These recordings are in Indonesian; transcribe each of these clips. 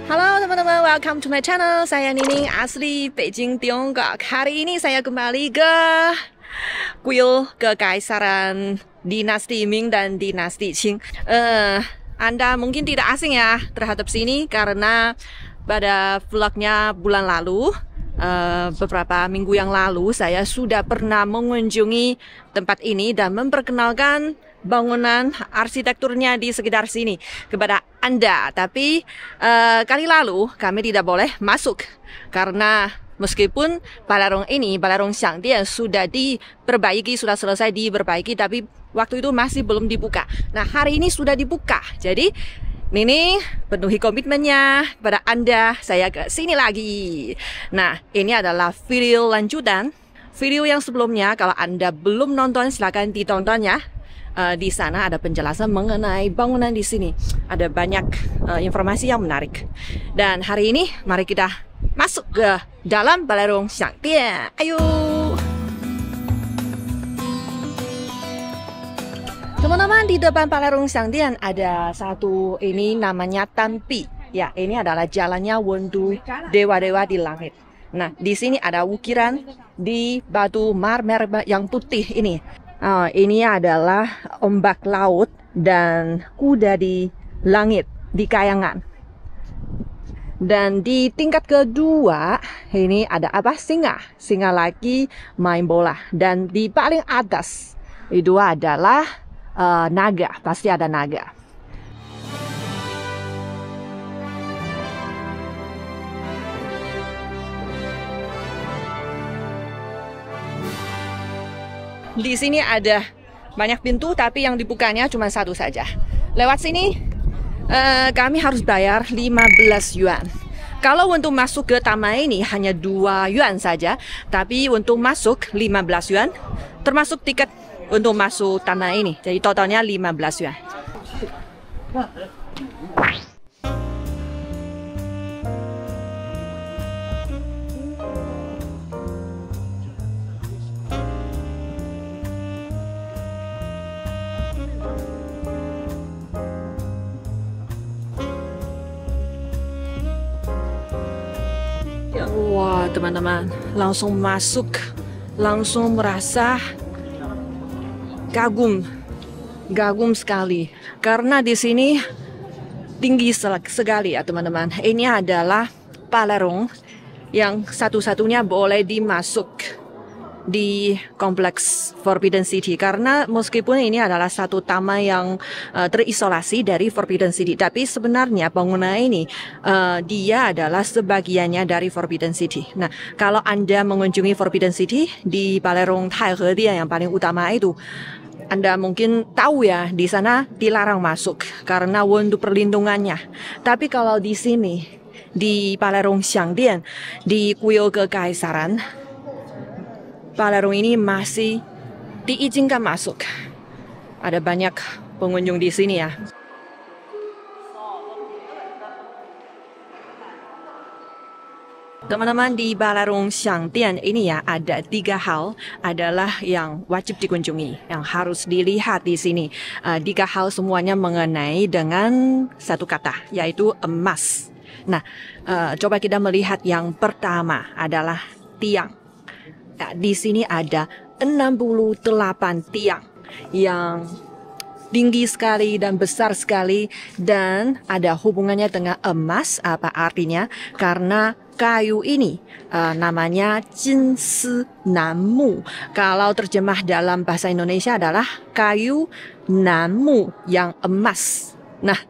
Halo teman-teman, welcome to my channel. Saya Nining, asli Beijing, Tiongkok. Hari ini saya kembali ke kuil Kekaisaran Dinasti Ming dan Dinasti Qing. Anda mungkin tidak asing ya terhadap sini karena pada vlognya bulan lalu, beberapa minggu yang lalu, saya sudah pernah mengunjungi tempat ini dan memperkenalkan bangunan arsitekturnya di sekitar sini kepada Anda. Tapi kali lalu kami tidak boleh masuk karena meskipun Balarong ini, Balarong Xiangdian sudah diperbaiki, sudah selesai diperbaiki, tapi waktu itu masih belum dibuka. Nah, hari ini sudah dibuka. Jadi Nining penuhi komitmennya pada Anda, saya ke sini lagi. Nah, ini adalah video lanjutan. Video yang sebelumnya, kalau Anda belum nonton, silakan ditonton ya. Di sana ada penjelasan mengenai bangunan di sini. Ada banyak informasi yang menarik. Dan hari ini, mari kita masuk ke dalam Balarong Xiangdian. Ayo! Teman-teman, di depan Balarong Xiangdian ada satu, ini namanya Tanpi. Ya, ini adalah jalannya Wendu dewa-dewa di langit. Nah, di sini ada ukiran di batu marmer yang putih ini. Ini adalah ombak laut dan kuda di langit, di kayangan. Dan di tingkat kedua, ini ada apa? Singa. Singa lagi main bola. Dan di paling atas, itu adalah naga. Pasti ada naga. Di sini ada banyak pintu, tapi yang dibukanya cuma satu saja. Lewat sini, kami harus bayar 15 yuan. Kalau untuk masuk ke taman ini hanya 2 yuan saja, tapi untuk masuk 15 yuan, termasuk tiket untuk masuk taman ini. Jadi totalnya 15 yuan. Wah, teman-teman, langsung masuk, langsung merasa kagum sekali karena di sini tinggi sekali ya teman-teman. Ini adalah Balarong yang satu-satunya boleh dimasuk di kompleks Forbidden City, karena meskipun ini adalah satu taman yang terisolasi dari Forbidden City, tapi sebenarnya bangunan ini dia adalah sebagiannya dari Forbidden City. Nah, kalau Anda mengunjungi Forbidden City di Balarong Taihedian yang paling utama itu, Anda mungkin tahu ya, di sana dilarang masuk karena untuk perlindungannya. Tapi kalau di sini, di Balarong Xiangdian, di kuil Kekaisaran, Balarong ini masih diizinkan masuk. Ada banyak pengunjung di sini ya. Teman-teman, di Balarong Xiangdian ini ya ada 3 hal adalah yang wajib dikunjungi, yang harus dilihat di sini. 3 hal semuanya mengenai dengan satu kata, yaitu emas. Nah, coba kita melihat yang pertama adalah tiang. Nah, di sini ada 68 tiang yang tinggi sekali dan besar sekali, dan ada hubungannya dengan emas. Apa artinya? Karena kayu ini namanya Jinsi Nanmu. Kalau terjemah dalam bahasa Indonesia adalah kayu nanmu yang emas. Nah,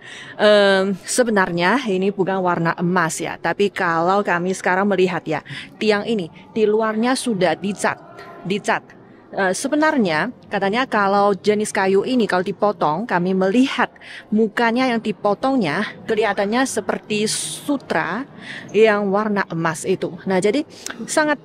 sebenarnya ini bukan warna emas ya, tapi kalau kami sekarang melihat ya, tiang ini di luarnya sudah dicat. Sebenarnya katanya kalau jenis kayu ini kalau dipotong, kami melihat mukanya yang dipotongnya kelihatannya seperti sutra yang warna emas itu. Nah, jadi sangat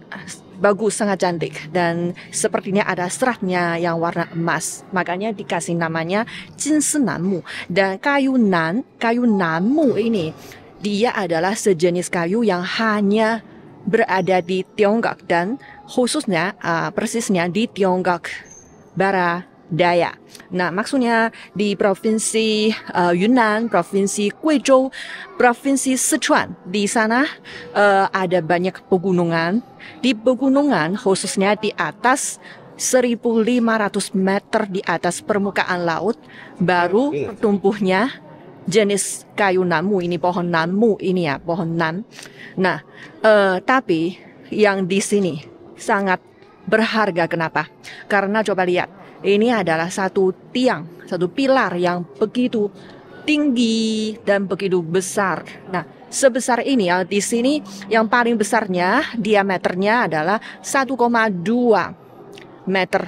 bagus, sangat cantik, dan sepertinya ada seratnya yang warna emas, makanya dikasih namanya Jinsi Nanmu. Dan kayu nanmu ini dia adalah sejenis kayu yang hanya berada di Tiongkok dan khususnya persisnya di Tiongkok Barat Daya. Nah, maksudnya di Provinsi Yunnan, Provinsi Guizhou, Provinsi Sichuan. Di sana ada banyak pegunungan. Di pegunungan, khususnya di atas 1.500 meter di atas permukaan laut, baru tumbuhnya jenis kayu namu ini, pohon namu ini ya, pohon nan. Nah, tapi yang di sini sangat berharga. Kenapa? Karena coba lihat. Ini adalah satu tiang, satu pilar yang begitu tinggi dan begitu besar. Nah, sebesar ini ya, di sini yang paling besarnya diameternya adalah 1,2 meter.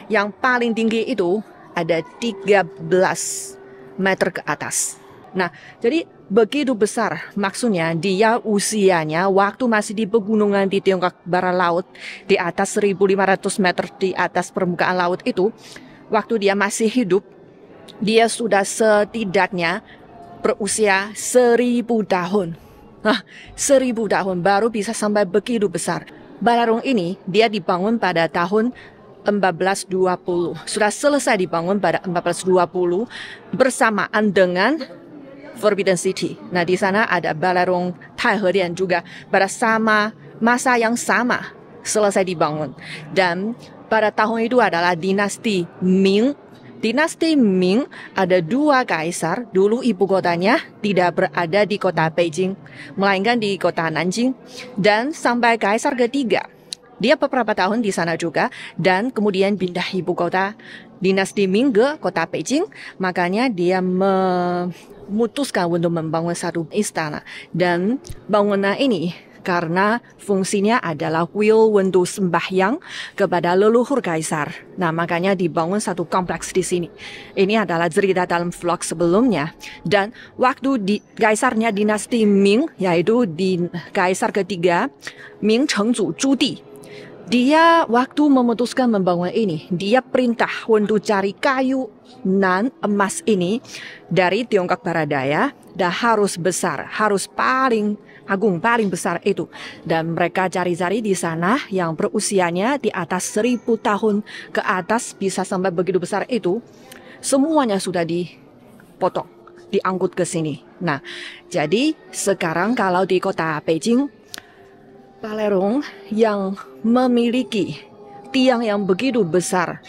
Yang paling tinggi itu ada 13 meter ke atas. Nah, jadi begitu besar, maksudnya dia usianya waktu masih di pegunungan di Tiongkok Barat Laut di atas 1.500 meter di atas permukaan laut itu, waktu dia masih hidup, dia sudah setidaknya berusia 1.000 tahun. Nah, 1.000 tahun baru bisa sampai begitu besar. Balarong ini dia dibangun pada tahun 1420. Sudah selesai dibangun pada 1420 bersamaan dengan Forbidden City. Nah, di sana ada Balarong Taihedian juga pada sama masa yang sama selesai dibangun. Dan pada tahun itu adalah dinasti Ming. Dinasti Ming ada 2 kaisar. Dulu ibu kotanya tidak berada di kota Beijing, melainkan di kota Nanjing. Dan sampai kaisar ketiga, dia beberapa tahun di sana juga, dan kemudian pindah ibu kota dinasti Ming ke kota Beijing. Makanya dia memutuskan untuk membangun satu istana. Dan bangunan ini karena fungsinya adalah will untuk sembahyang kepada leluhur kaisar. Nah, makanya dibangun satu kompleks di sini. Ini adalah cerita dalam vlog sebelumnya. Dan waktu kaisarnya dinasti Ming, yaitu di kaisar ketiga, Ming Chengzu Zhudi, dia waktu memutuskan membangun ini, dia perintah untuk cari kayu nan emas ini dari Tiongkok Barat Daya, dan harus besar, harus paling agung, paling besar itu. Dan mereka cari-cari di sana yang berusianya di atas 1.000 tahun ke atas, bisa sampai begitu besar itu. Semuanya sudah dipotong, diangkut ke sini. Nah, jadi sekarang kalau di kota Beijing, Balarong yang memiliki tiang yang begitu besar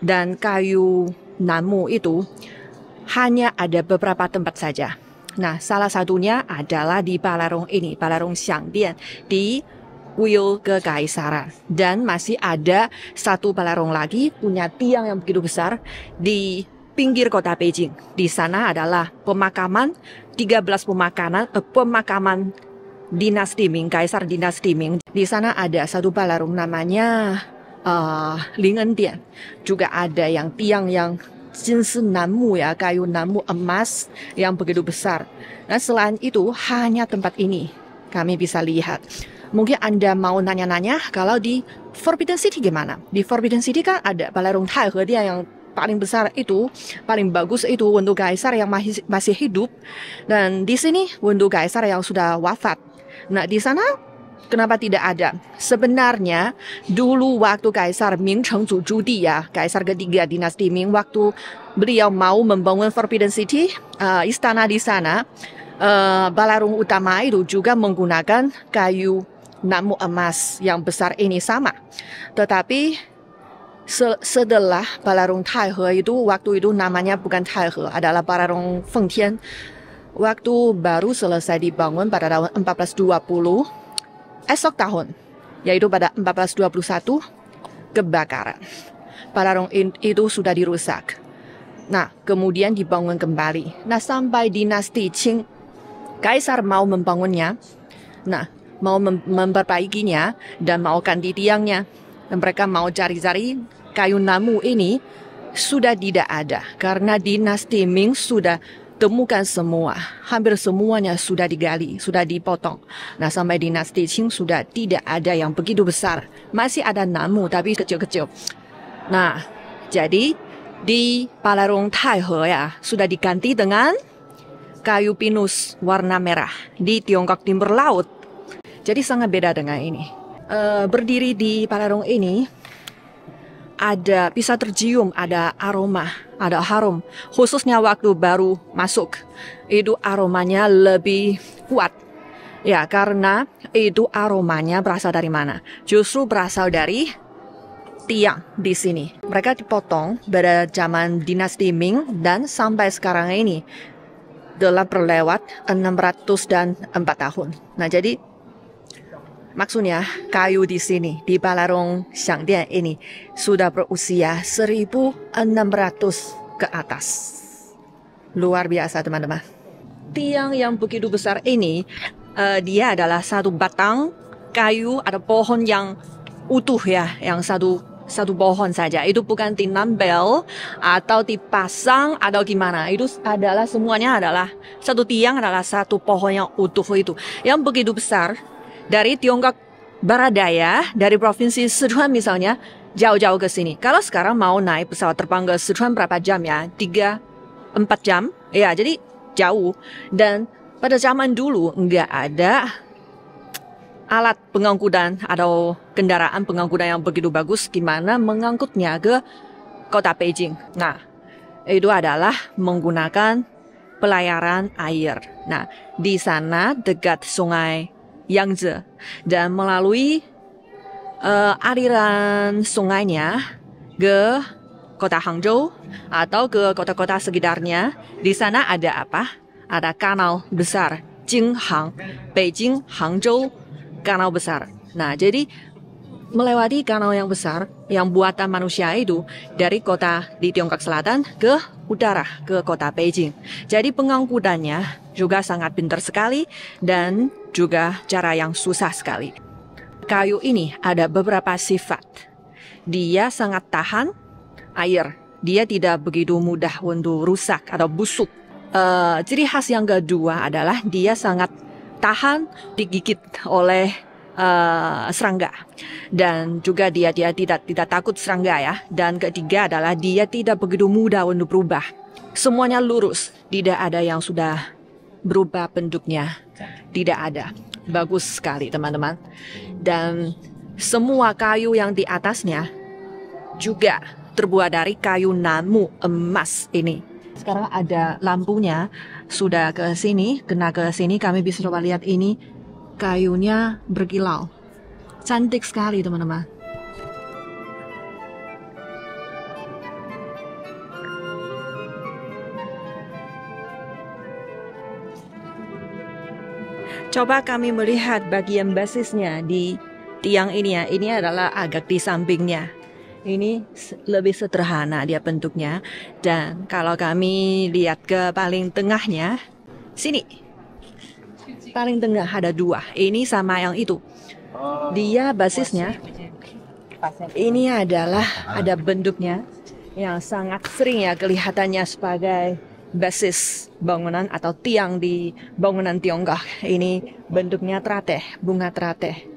dan kayu namu itu hanya ada beberapa tempat saja. Nah, salah satunya adalah di Balarong ini, Balarong Xiangdian di Kuil Kekaisaran. Dan masih ada satu Balarong lagi punya tiang yang begitu besar di pinggir kota Beijing. Di sana adalah pemakaman 13 pemakaman dinasti Ming, kaisar dinasti Ming. Di sana ada satu Balarong namanya Lingendian. Juga ada yang tiang yang jinsi namu ya, kayu namu emas yang begitu besar. Nah, selain itu hanya tempat ini kami bisa lihat. Mungkin Anda mau nanya-nanya kalau di Forbidden City gimana? Di Forbidden City kan ada Balarong Taihedian yang paling besar itu, paling bagus itu untuk kaisar yang masih hidup. Dan di sini untuk kaisar yang sudah wafat. Nah, di sana kenapa tidak ada? Sebenarnya dulu waktu Kaisar Ming Chengzu Zhudi ya, kaisar ketiga dinasti Ming, waktu beliau mau membangun Forbidden City, istana di sana, Balarong utama itu juga menggunakan kayu namu emas yang besar ini sama. Tetapi setelah Balarong Taihe itu, waktu itu namanya bukan Taihe, adalah Balarong Fengtian. Waktu baru selesai dibangun pada tahun 1420, esok tahun, yaitu pada 1421, kebakaran. Balarong itu sudah dirusak. Nah, kemudian dibangun kembali. Nah, sampai dinasti Qing, kaisar mau membangunnya. Nah, mau memperbaikinya dan mau ganti tiangnya. Dan mereka mau cari-cari kayu namu ini, sudah tidak ada. Karena dinasti Ming sudah temukan semua, hampir semuanya sudah digali, sudah dipotong. Nah, sampai dinasti Qing sudah tidak ada yang begitu besar. Masih ada namu tapi kecil-kecil. Nah, jadi di Balarong Taihe ya, sudah diganti dengan kayu pinus warna merah di Tiongkok Timur Laut. Jadi sangat beda dengan ini. Berdiri di Balarong ini ada bisa tercium ada aroma, ada harum. Khususnya waktu baru masuk, itu aromanya lebih kuat. Ya, karena itu aromanya berasal dari mana? Justru berasal dari tiang di sini. Mereka dipotong pada zaman dinasti Ming dan sampai sekarang ini telah berlewat 604 tahun. Nah, jadi maksudnya kayu di sini di Balarong Xiangdian ini sudah berusia 1600 ke atas. Luar biasa teman-teman. Tiang yang begitu besar ini dia adalah satu batang kayu atau pohon yang utuh ya, yang satu pohon saja. Itu bukan dinambel atau dipasang atau gimana. Itu adalah semuanya adalah satu tiang, adalah satu pohon yang utuh itu. Yang begitu besar. Dari Tiongkok Barat Daya, dari provinsi Sichuan misalnya, jauh-jauh ke sini. Kalau sekarang mau naik pesawat terbang ke Sichuan berapa jam ya? 3-4 jam. Ya, jadi jauh. Dan pada zaman dulu nggak ada alat pengangkutan atau kendaraan pengangkutan yang begitu bagus gimana mengangkutnya ke kota Beijing. Nah, itu adalah menggunakan pelayaran air. Nah, di sana dekat sungai Yangtze dan melalui aliran sungainya ke kota Hangzhou atau ke kota-kota sekitarnya. Di sana ada apa? Ada kanal besar Jinghang, Beijing, Hangzhou, kanal besar. Nah, jadi melewati kanal yang besar yang buatan manusia itu dari kota di Tiongkok Selatan ke utara ke kota Beijing. Jadi pengangkutannya juga sangat pintar sekali dan juga cara yang susah sekali. Kayu ini ada beberapa sifat. Dia sangat tahan air. Dia tidak begitu mudah untuk rusak atau busuk. Ciri khas yang kedua adalah dia sangat tahan digigit oleh serangga, dan juga dia tidak takut serangga ya. Dan ketiga adalah dia tidak begitu mudah untuk berubah. Semuanya lurus, tidak ada yang sudah berubah bentuknya, tidak ada. Bagus sekali teman-teman. Dan semua kayu yang di atasnya juga terbuat dari kayu namu emas ini. Sekarang ada lampunya sudah ke sini, kena ke sini, kami bisa coba lihat ini. Kayunya berkilau. Cantik sekali teman-teman. Coba kami melihat bagian basisnya di tiang ini ya. Ini adalah agak di sampingnya. Ini lebih sederhana dia bentuknya. Dan kalau kami lihat ke paling tengahnya, sini. Paling tengah ada dua. Ini sama yang itu. Dia basisnya. Ini adalah ada bentuknya yang sangat sering ya kelihatannya sebagai basis bangunan atau tiang di bangunan Tiongkok. Ini bentuknya teratai, bunga teratai.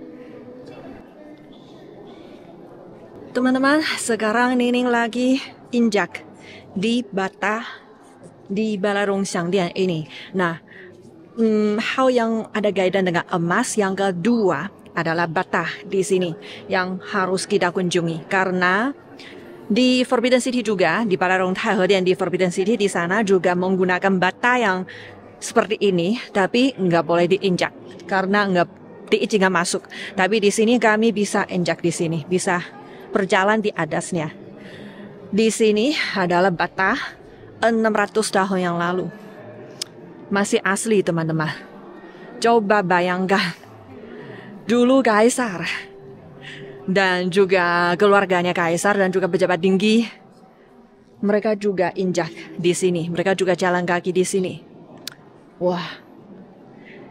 Teman-teman, sekarang Nining lagi injak di bata di Balarong Xiangdian ini. Nah, hal yang ada kaitan dengan emas yang kedua adalah bata di sini yang harus kita kunjungi, karena di Forbidden City juga, di Balarong Taihedian di Forbidden City di sana juga menggunakan bata yang seperti ini, tapi nggak boleh diinjak karena nggak diizinkan masuk. Tapi di sini kami bisa injak di sini, bisa berjalan di atasnya. Di sini adalah bata 600 tahun yang lalu. Masih asli teman-teman. Coba bayangkan. Dulu kaisar dan juga keluarganya kaisar dan juga pejabat tinggi, mereka juga injak di sini. Mereka juga jalan kaki di sini. Wah.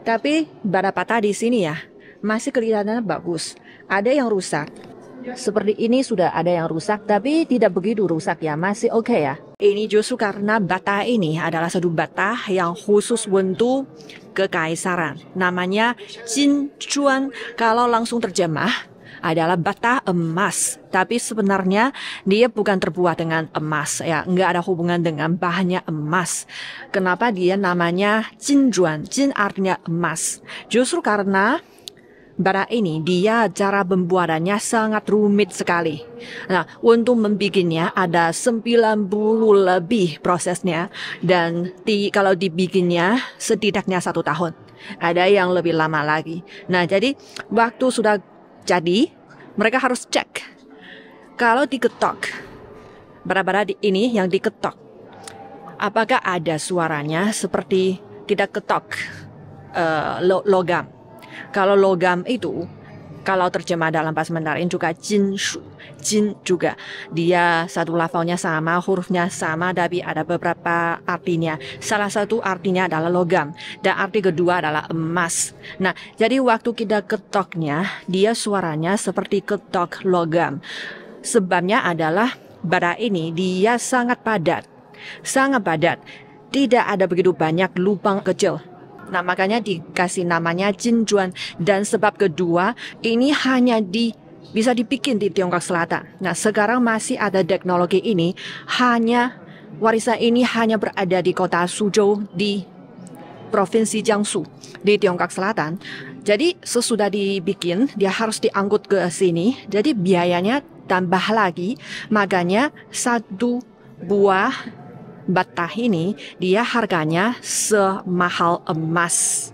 Tapi bata di sini ya masih kelihatannya bagus. Ada yang rusak. Seperti ini sudah ada yang rusak, tapi tidak begitu rusak ya, masih oke ya. Ini justru karena bata ini adalah satu bata yang khusus untuk kekaisaran. Namanya Jinjuan, kalau langsung terjemah adalah bata emas. Tapi sebenarnya dia bukan terbuat dengan emas ya, nggak ada hubungan dengan bahannya emas. Kenapa dia namanya Jinjuan? Jin artinya emas. Justru karena bara ini dia cara pembuatannya sangat rumit sekali. Nah, untuk membikinnya ada 90 lebih prosesnya dan kalau dibikinnya setidaknya 1 tahun. Ada yang lebih lama lagi. Nah, jadi waktu sudah jadi, mereka harus cek. Kalau diketok, bara-bara ini yang diketok, apakah ada suaranya seperti kita ketok logam. Kalau logam itu, kalau terjemah dalam bahasa Mandarin juga jinshu, jin juga. Dia satu lafalnya sama, hurufnya sama, tapi ada beberapa artinya. Salah satu artinya adalah logam, dan arti kedua adalah emas. Nah, jadi waktu kita ketoknya, dia suaranya seperti ketok logam. Sebabnya adalah bara ini dia sangat padat. Sangat padat. Tidak ada begitu banyak lubang kecil. Nah, makanya dikasih namanya jinjuan. Dan sebab kedua, ini hanya bisa dibikin di Tiongkok Selatan. Nah, sekarang masih ada teknologi ini. Warisan ini hanya berada di kota Suzhou di Provinsi Jiangsu di Tiongkok Selatan. Jadi sesudah dibikin, dia harus diangkut ke sini. Jadi biayanya tambah lagi. Makanya satu buah bata ini dia harganya semahal emas.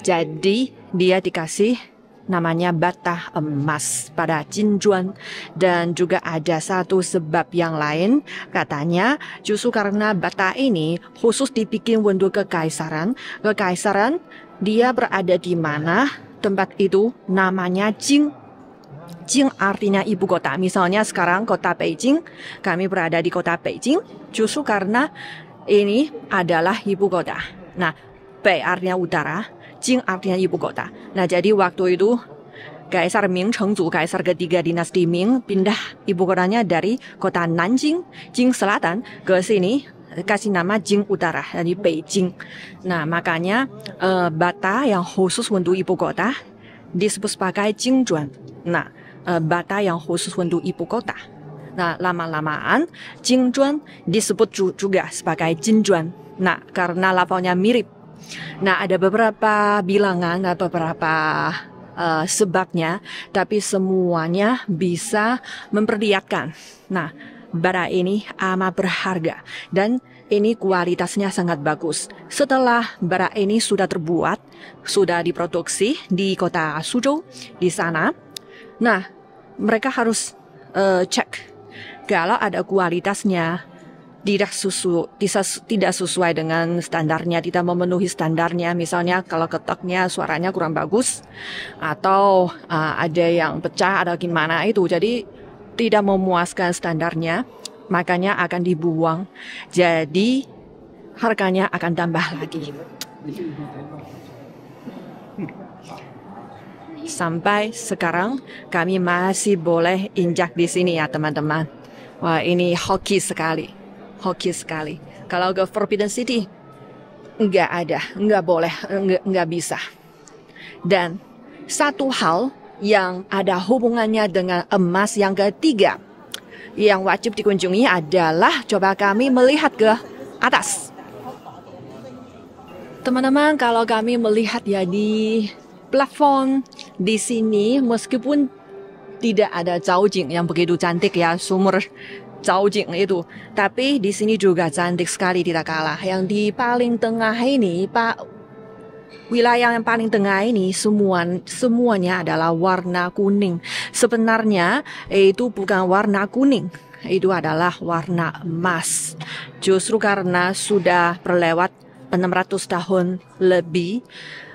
Jadi dia dikasih namanya bata emas pada jinjuan. Dan juga ada satu sebab yang lain, katanya justru karena bata ini khusus dibikin untuk kekaisaran. Kekaisaran dia berada di mana? Tempat itu namanya Jing. Jing artinya ibu kota. Misalnya sekarang kota Beijing, kami berada di kota Beijing, justru karena ini adalah ibu kota. Nah, Bei artinya utara, Jing artinya ibu kota. Nah, jadi waktu itu Kaisar Ming Chengzu, kaisar ketiga dinasti Ming, pindah ibu kotanya dari kota Nanjing, Jing Selatan ke sini, kasih nama Jing Utara, jadi Beijing. Nah, makanya bata yang khusus untuk ibu kota disebut sebagai Jingjuan. Nah, bata yang khusus untuk ibu kota. Nah, lama-lamaan Jingjuan disebut juga sebagai Jinjuan. Nah, karena lafalnya mirip. Nah, ada beberapa bilangan atau beberapa sebabnya, tapi semuanya bisa memperlihatkan. Nah, bara ini amat berharga dan ini kualitasnya sangat bagus. Setelah bara ini sudah terbuat, sudah diproduksi di kota Suzhou, di sana. Nah, mereka harus cek kalau ada kualitasnya tidak sesuai dengan standarnya, tidak memenuhi standarnya. Misalnya kalau ketoknya suaranya kurang bagus atau ada yang pecah atau gimana itu, jadi tidak memuaskan standarnya, makanya akan dibuang. Jadi harganya akan tambah lagi. Sampai sekarang kami masih boleh injak di sini ya teman-teman. Wah, ini hoki sekali. Hoki sekali. Kalau ke Forbidden City nggak ada, nggak boleh, nggak bisa. Dan satu hal yang ada hubungannya dengan emas yang ketiga yang wajib dikunjungi adalah coba kami melihat ke atas. Teman-teman, kalau kami melihat ya di plafon di sini, meskipun tidak ada Zhaojing yang begitu cantik ya, sumur Zhaojing itu, tapi di sini juga cantik sekali tidak kalah. Yang di paling tengah ini, wilayah yang paling tengah ini semuanya adalah warna kuning. Sebenarnya itu bukan warna kuning, itu adalah warna emas. Justru karena sudah berlewat 600 tahun lebih,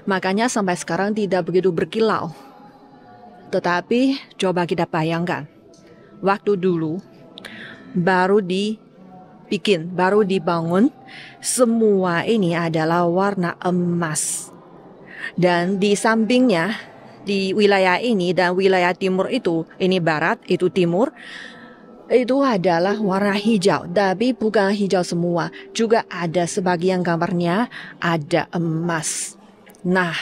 makanya sampai sekarang tidak begitu berkilau. Tetapi coba kita bayangkan, waktu dulu baru dibangun, semua ini adalah warna emas. Dan di sampingnya, di wilayah ini dan wilayah timur itu, ini barat, itu timur, itu adalah warna hijau, tapi bukan hijau semua. Juga ada sebagian gambarnya ada emas. Nah,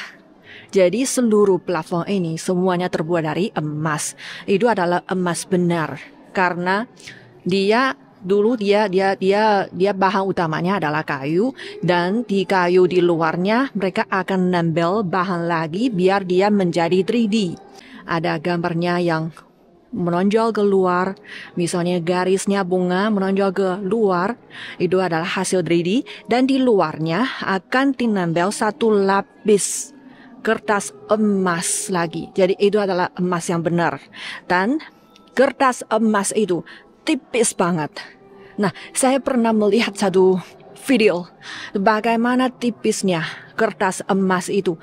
jadi seluruh plafon ini semuanya terbuat dari emas. Itu adalah emas benar, karena dia dulu dia bahan utamanya adalah kayu, dan di kayu di luarnya mereka akan nempel bahan lagi biar dia menjadi 3D. Ada gambarnya yang menonjol ke luar, misalnya garisnya bunga menonjol ke luar, itu adalah hasil 3D, dan di luarnya akan dinempel satu lapis kertas emas lagi. Jadi itu adalah emas yang benar. Dan kertas emas itu tipis banget. Nah, saya pernah melihat satu video bagaimana tipisnya kertas emas itu.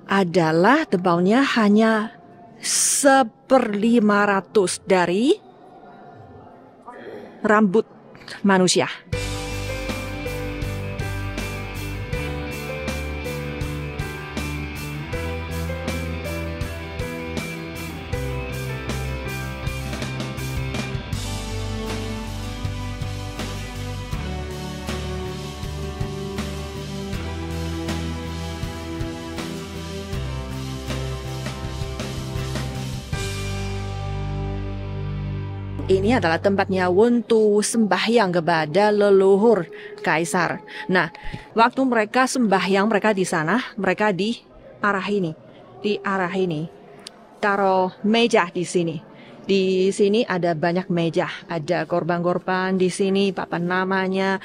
Adalah tebalnya hanya 1/500 dari rambut manusia. Ini adalah tempatnya untuk sembahyang kepada leluhur kaisar. Nah, waktu mereka sembahyang, mereka di sana, mereka di arah ini, taruh meja di sini. Di sini ada banyak meja, ada korban-korban di sini, papan namanya,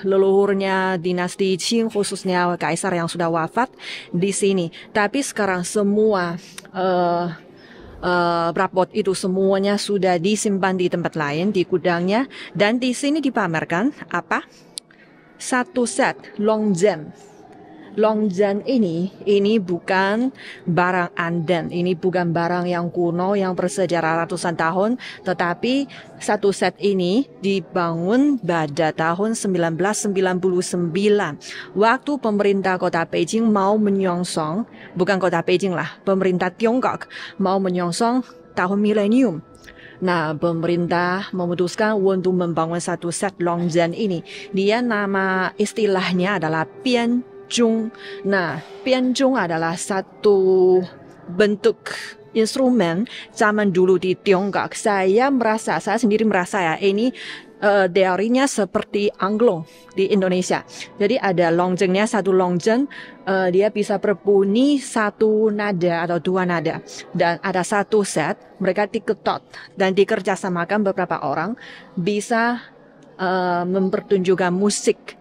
leluhurnya dinasti Qing, khususnya kaisar yang sudah wafat di sini. Tapi sekarang semua rapot itu semuanya sudah disimpan di tempat lain, di gudangnya, dan di sini dipamerkan apa? Satu set longzhen. Longzhen ini bukan barang anden, ini bukan barang yang kuno yang bersejarah ratusan tahun, tetapi satu set ini dibangun pada tahun 1999. Waktu pemerintah kota Beijing mau menyongsong, bukan kota Beijing lah, pemerintah Tiongkok mau menyongsong tahun milenium. Nah, pemerintah memutuskan untuk membangun satu set longzhen ini. Dia nama istilahnya adalah pianzhong. Nah, pianzhong adalah satu bentuk instrumen zaman dulu di Tiongkok. Saya sendiri merasa ya, ini teorinya seperti angklung di Indonesia. Jadi ada longzhennya, satu longzhen dia bisa berbunyi satu nada atau dua nada, dan ada satu set mereka diketot dan dikerjasamakan beberapa orang bisa mempertunjukkan musik.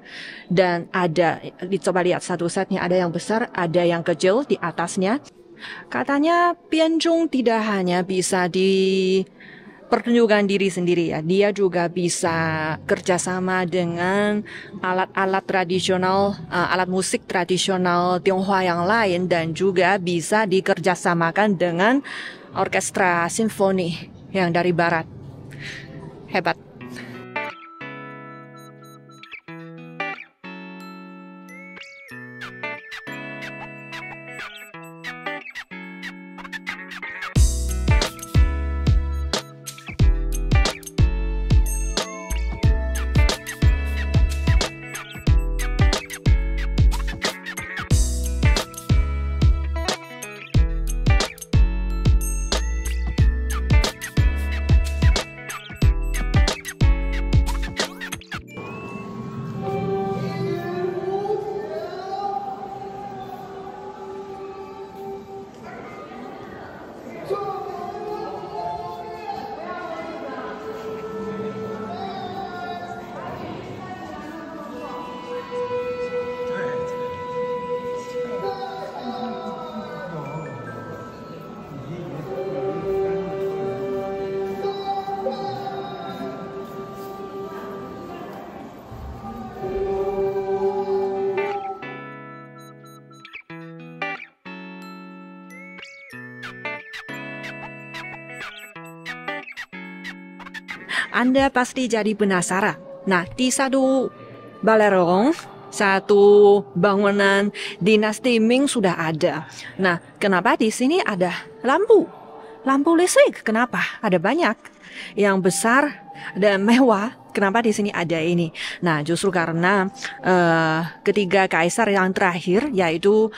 Dan ada, dicoba lihat satu setnya, ada yang besar, ada yang kecil di atasnya. Katanya pianzhong tidak hanya bisa dipertunjukkan diri sendiri ya, dia juga bisa kerjasama dengan alat-alat tradisional, alat musik tradisional Tionghoa yang lain, dan juga bisa dikerjasamakan dengan orkestra simfoni yang dari barat. Hebat. Anda pasti jadi penasaran. Nah, di satu balerong, satu bangunan dinasti Ming sudah ada. Nah, kenapa di sini ada lampu? Lampu listrik, kenapa? Ada banyak. Yang besar dan mewah, Kenapa di sini ada ini? Nah, justru karena ketiga kaisar yang terakhir, yaitu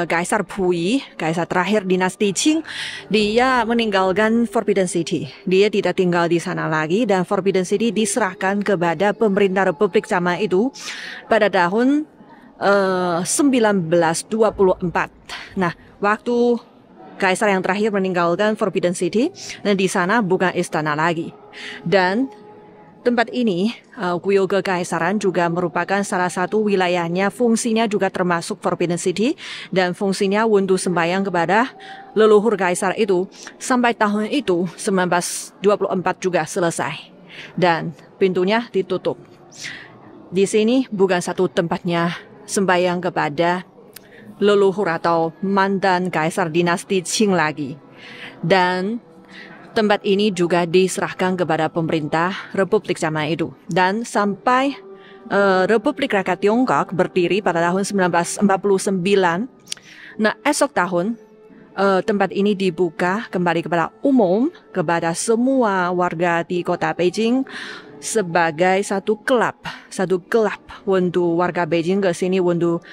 Kaisar Puyi, kaisar terakhir dinasti Qing, dia meninggalkan Forbidden City. Dia tidak tinggal di sana lagi, dan Forbidden City diserahkan kepada pemerintah Republik zaman itu pada tahun 1924. Nah, waktu kaisar yang terakhir meninggalkan Forbidden City, dan di sana bukan istana lagi. Dan tempat ini, kuil kekaisaran juga merupakan salah satu wilayahnya, fungsinya juga termasuk Forbidden City, dan fungsinya untuk sembahyang kepada leluhur kaisar itu. Sampai tahun itu, 1924 juga selesai. Dan pintunya ditutup. Di sini bukan satu tempatnya sembahyang kepada leluhur atau mantan kaisar dinasti Qing lagi. Dan tempat ini juga diserahkan kepada pemerintah Republik zaman itu. Dan sampai Republik Rakyat Tiongkok berdiri pada tahun 1949. Nah, esok tahun tempat ini dibuka kembali kepada umum, kepada semua warga di kota Beijing, sebagai satu klub untuk warga Beijing ke sini untuk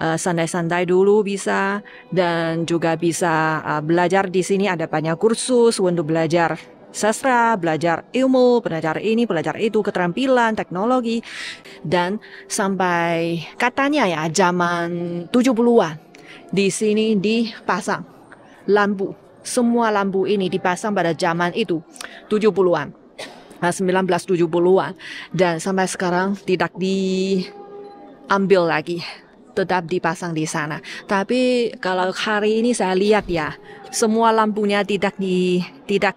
santai-santai dulu bisa, dan juga bisa belajar di sini. Ada banyak kursus untuk belajar sastra, belajar ilmu, belajar ini, belajar itu, keterampilan, teknologi. Dan sampai katanya ya zaman 70-an di sini dipasang lampu. Semua lampu ini dipasang pada zaman itu 70-an. 1970-an, dan sampai sekarang tidak diambil lagi, tetap dipasang di sana. Tapi kalau hari ini saya lihat ya, semua lampunya tidak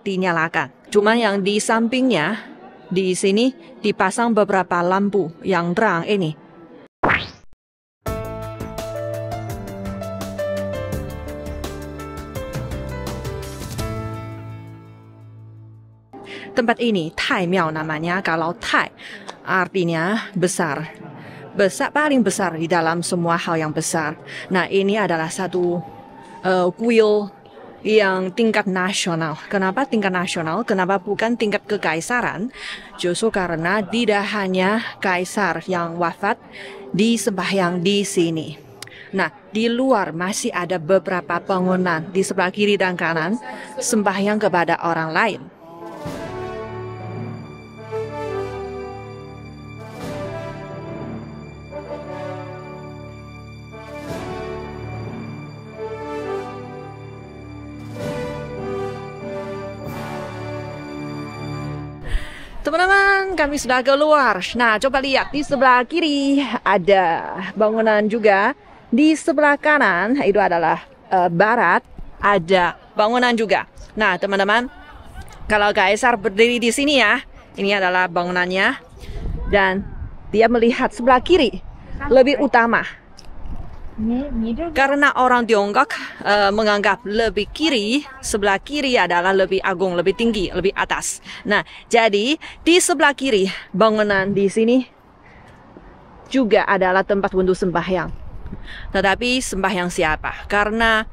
dinyalakan. Cuma yang di sampingnya di sini dipasang beberapa lampu yang terang ini. Tempat ini Tai Miao namanya. Kalau Tai artinya besar. Besar, paling besar di dalam semua hal yang besar. Nah, ini adalah satu kuil yang tingkat nasional. Kenapa tingkat nasional? Kenapa bukan tingkat kekaisaran? Justru karena tidak hanya kaisar yang wafat disembahyang di sini. Nah, di luar masih ada beberapa bangunan di sebelah kiri dan kanan sembahyang kepada orang lain. Teman-teman, kami sudah keluar. Nah, coba lihat di sebelah kiri ada bangunan juga. Di sebelah kanan itu adalah barat, ada bangunan juga. Nah, teman-teman, kalau kaisar berdiri di sini ya, ini adalah bangunannya. Dan dia melihat sebelah kiri lebih utama. Karena orang Tiongkok menganggap lebih kiri, sebelah kiri adalah lebih agung, lebih tinggi, lebih atas. Nah, jadi di sebelah kiri bangunan di sini juga adalah tempat untuk sembahyang. Tetapi sembahyang siapa? Karena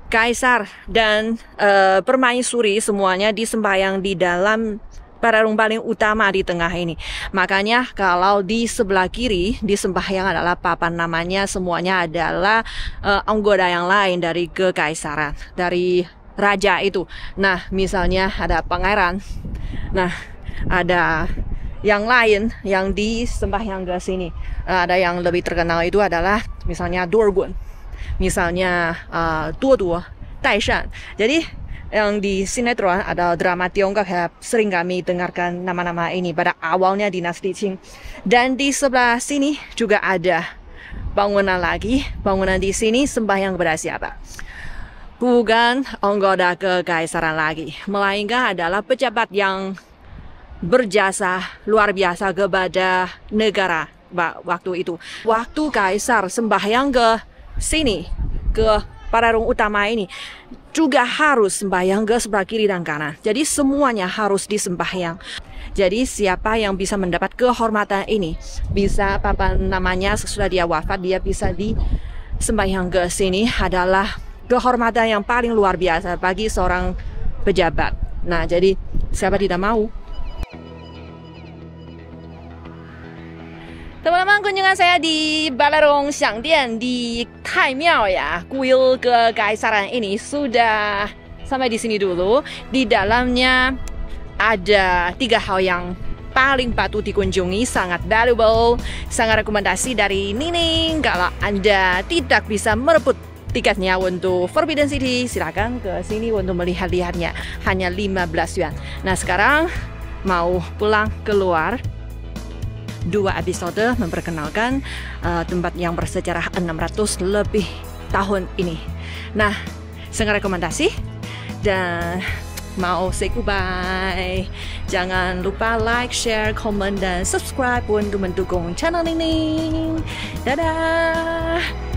kaisar dan permaisuri semuanya disembahyang di dalam pararung paling utama di tengah ini. Makanya kalau di sebelah kiri di sembahyang adalah papan namanya, semuanya adalah anggota yang lain dari kekaisaran, dari raja itu. Nah, misalnya ada pangeran. Nah, ada yang lain yang disembahyang ke sini. Ada yang lebih terkenal itu adalah misalnya Dorgun, misalnya Duo, Taishan. Jadi yang di sinetron ada drama Tiongkok ya, sering kami dengarkan nama-nama ini pada awalnya dinasti Qing. Dan di sebelah sini juga ada bangunan lagi. Bangunan di sini sembahyang kepada siapa? Bukan anggota kekaisaran lagi, melainkan adalah pejabat yang berjasa luar biasa kepada negara waktu itu. Waktu kaisar sembahyang ke sini, ke pararung utama ini, juga harus sembahyang ke sebelah kiri dan kanan. Jadi semuanya harus disembahyang. Jadi siapa yang bisa mendapat kehormatan ini, bisa papan namanya sesudah dia wafat, dia bisa disembahyang ke sini, adalah kehormatan yang paling luar biasa bagi seorang pejabat. Nah, jadi siapa tidak mau? Teman-teman, kunjungan saya di Balarong Xiangdian di Taimiao ya. Kuil Kekaisaran ini sudah sampai di sini dulu. Di dalamnya ada 3 hal yang paling patut dikunjungi, sangat valuable, sangat rekomendasi dari Nining. Kalau Anda tidak bisa merebut tiketnya untuk Forbidden City, silakan ke sini untuk melihat-lihatnya. Hanya 15 yuan. Nah, sekarang mau pulang keluar. 2 episode memperkenalkan tempat yang bersejarah 600 lebih tahun ini. Nah, sangat rekomendasi dan mau say goodbye. Jangan lupa like, share, komen, dan subscribe untuk mendukung channel ini. Dadah!